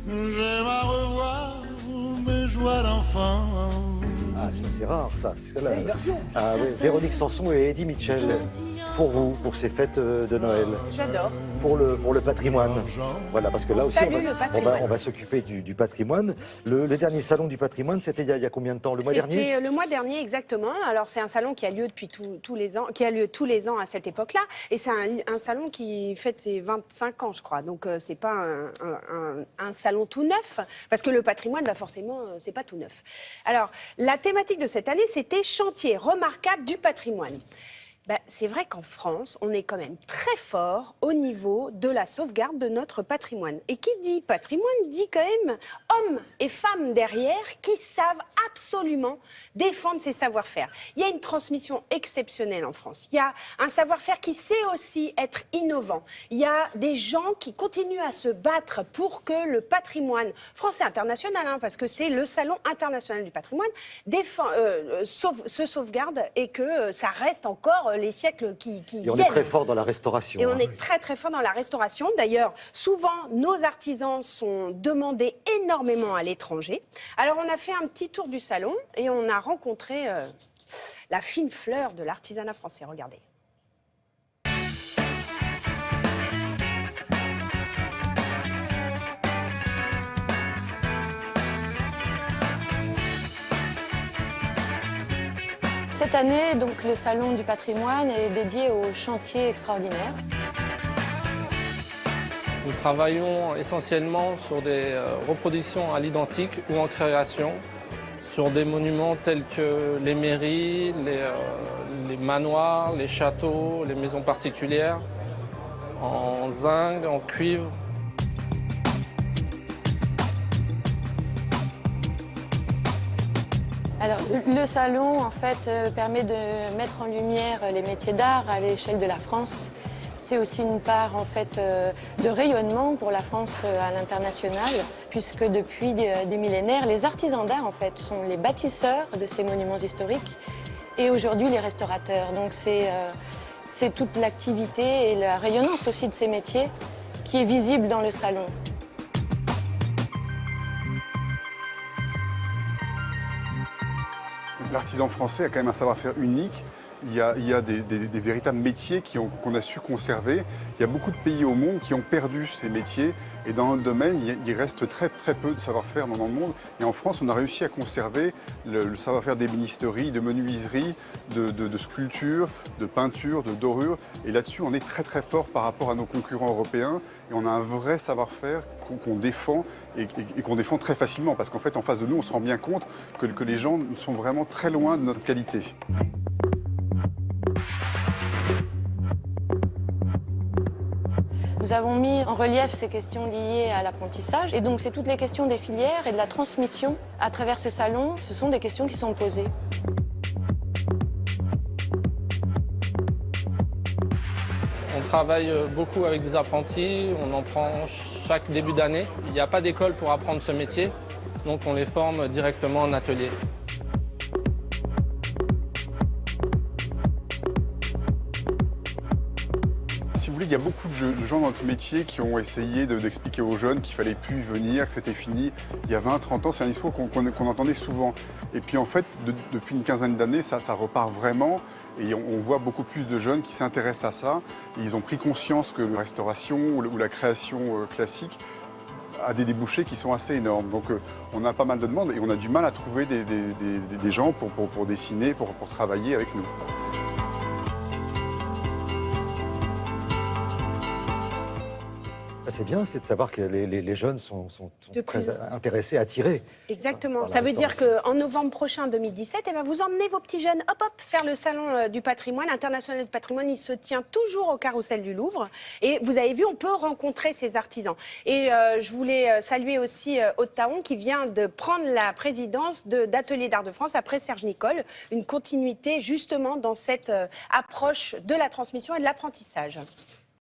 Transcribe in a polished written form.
J'aime à revoir mes joies d'enfant. Ah, ça c'est rare, ça. C'est la version. Ah, oui. Véronique Sanson et Eddie Mitchell, pour vous, pour ces fêtes de Noël. J'adore. Pour le patrimoine. Voilà, parce que là aussi, on va s'occuper du patrimoine. Le dernier salon du patrimoine, c'était il y a combien de temps? Le mois dernier? C'était le mois dernier, exactement. Alors, c'est un salon qui a lieu depuis tous les ans, qui a lieu tous les ans à cette époque-là. Et c'est un salon qui fête ses 25 ans, je crois. Donc, c'est pas un salon tout neuf, parce que le patrimoine, bah, forcément, c'est pas tout neuf. Alors, la thématique de cette année, c'était chantier remarquable du patrimoine. Ben, c'est vrai qu'en France, on est quand même très fort au niveau de la sauvegarde de notre patrimoine. Et qui dit patrimoine dit quand même hommes et femmes derrière qui savent absolument défendre ces savoir-faire. Il y a une transmission exceptionnelle en France. Il y a un savoir-faire qui sait aussi être innovant. Il y a des gens qui continuent à se battre pour que le patrimoine français international, hein, parce que c'est le Salon international du patrimoine, se sauvegarde et que ça reste encore les siècles qui viennent. Et on est très fort dans la restauration. Et on est très très fort dans la restauration. D'ailleurs, souvent, nos artisans sont demandés énormément à l'étranger. Alors, on a fait un petit tour du salon et on a rencontré la fine fleur de l'artisanat français. Regardez. Cette année, donc, le Salon du patrimoine est dédié aux chantiers extraordinaires. Nous travaillons essentiellement sur des reproductions à l'identique ou en création, sur des monuments tels que les mairies, les manoirs, les châteaux, les maisons particulières, en zinc, en cuivre. Alors, le salon, en fait, permet de mettre en lumière les métiers d'art à l'échelle de la France. C'est aussi une part, en fait, de rayonnement pour la France à l'international, puisque depuis des millénaires, les artisans d'art, en fait, sont les bâtisseurs de ces monuments historiques et aujourd'hui les restaurateurs. Donc, c'est toute l'activité et la rayonnance aussi de ces métiers qui est visible dans le salon. L'artisan français a quand même un savoir-faire unique. Il y a des véritables métiers qu'on a su conserver. Il y a beaucoup de pays au monde qui ont perdu ces métiers. Et dans notre domaine, il reste très peu de savoir-faire dans le monde. Et en France, on a réussi à conserver le savoir-faire d'ébénisterie, de menuiserie, de sculpture, de peinture, de dorure. Et là-dessus, on est très fort par rapport à nos concurrents européens. Et on a un vrai savoir-faire qu'on défend et qu'on défend très facilement. Parce qu'en fait, en face de nous, on se rend bien compte que les gens sont vraiment très loin de notre qualité. Nous avons mis en relief ces questions liées à l'apprentissage. Et donc, c'est toutes les questions des filières et de la transmission. À travers ce salon, ce sont des questions qui sont posées. On travaille beaucoup avec des apprentis, on en prend chaque début d'année. Il n'y a pas d'école pour apprendre ce métier, donc on les forme directement en atelier. Il y a beaucoup de gens dans notre métier qui ont essayé d'expliquer aux jeunes qu'il ne fallait plus venir, que c'était fini. Il y a 20-30 ans, c'est un discours qu'on entendait souvent. Et puis en fait, depuis une quinzaine d'années, ça repart vraiment. Et on voit beaucoup plus de jeunes qui s'intéressent à ça. Et ils ont pris conscience que la restauration ou la création classique a des débouchés qui sont assez énormes. Donc on a pas mal de demandes et on a du mal à trouver des gens pour dessiner, pour travailler avec nous. C'est bien, c'est de savoir que les jeunes sont très intéressés, attirés. Exactement. Ça veut dire qu'en novembre prochain, 2017, eh ben, vous emmenez vos petits jeunes, faire le salon du patrimoine, international du patrimoine. Il se tient toujours au Carrousel du Louvre. Et vous avez vu, on peut rencontrer ces artisans. Et je voulais saluer aussi Aude Taon qui vient de prendre la présidence d'Ateliers d'Art de France après Serge Nicole. Une continuité justement dans cette approche de la transmission et de l'apprentissage.